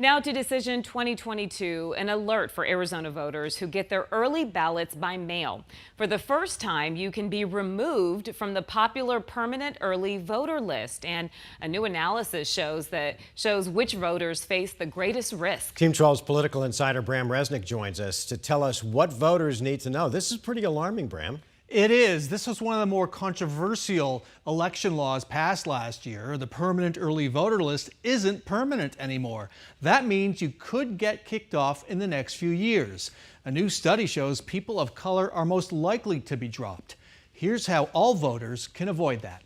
Now to Decision 2022, an alert for Arizona voters who get their early ballots by mail. For the first time, you can be removed from the popular permanent early voter list. And a new analysis shows which voters face the greatest risk. Team 12's political insider Bram Resnick joins us to tell us what voters need to know. This is pretty alarming, Bram. It is. This was one of the more controversial election laws passed last year. The permanent early voter list isn't permanent anymore. That means you could get kicked off in the next few years. A new study shows people of color are most likely to be dropped. Here's how all voters can avoid that.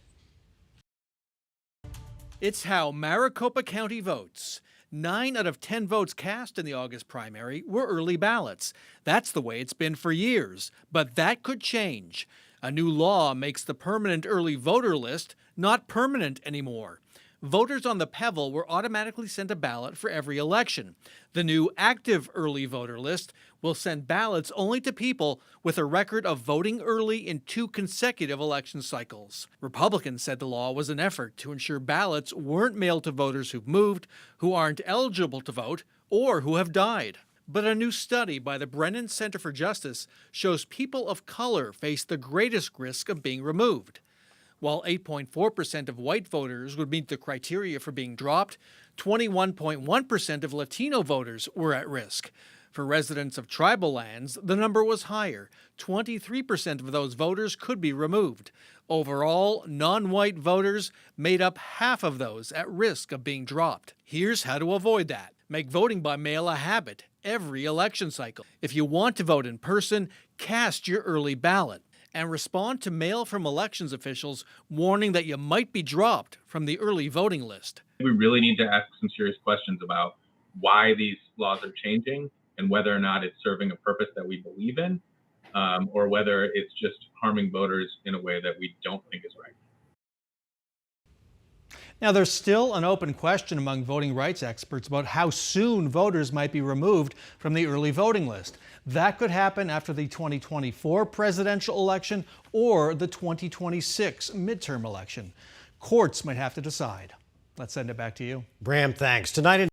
It's how Maricopa County votes. 9 out of 10 votes cast in the August primary were early ballots. That's the way it's been for years, but that could change. A new law makes the permanent early voter list not permanent anymore. Voters on the Pebble were automatically sent a ballot for every election. The new active early voter list will send ballots only to people with a record of voting early in 2 consecutive election cycles. Republicans said the law was an effort to ensure ballots weren't mailed to voters who've moved, who aren't eligible to vote, or who have died. But a new study by the Brennan Center for Justice shows people of color face the greatest risk of being removed. While 8.4% of white voters would meet the criteria for being dropped, 21.1% of Latino voters were at risk. For residents of tribal lands, the number was higher. 23% of those voters could be removed. Overall, non-white voters made up half of those at risk of being dropped. Here's how to avoid that. Make voting by mail a habit every election cycle. If you want to vote in person, cast your early ballot. And respond to mail from elections officials warning that you might be dropped from the early voting list. We really need to ask some serious questions about why these laws are changing and whether or not it's serving a purpose that we believe in, or whether it's just harming voters in a way that we don't think is right. Now, there's still an open question among voting rights experts about how soon voters might be removed from the early voting list. That could happen after the 2024 presidential election or the 2026 midterm election. Courts might have to decide. Let's send it back to you. Bram, thanks. Tonight in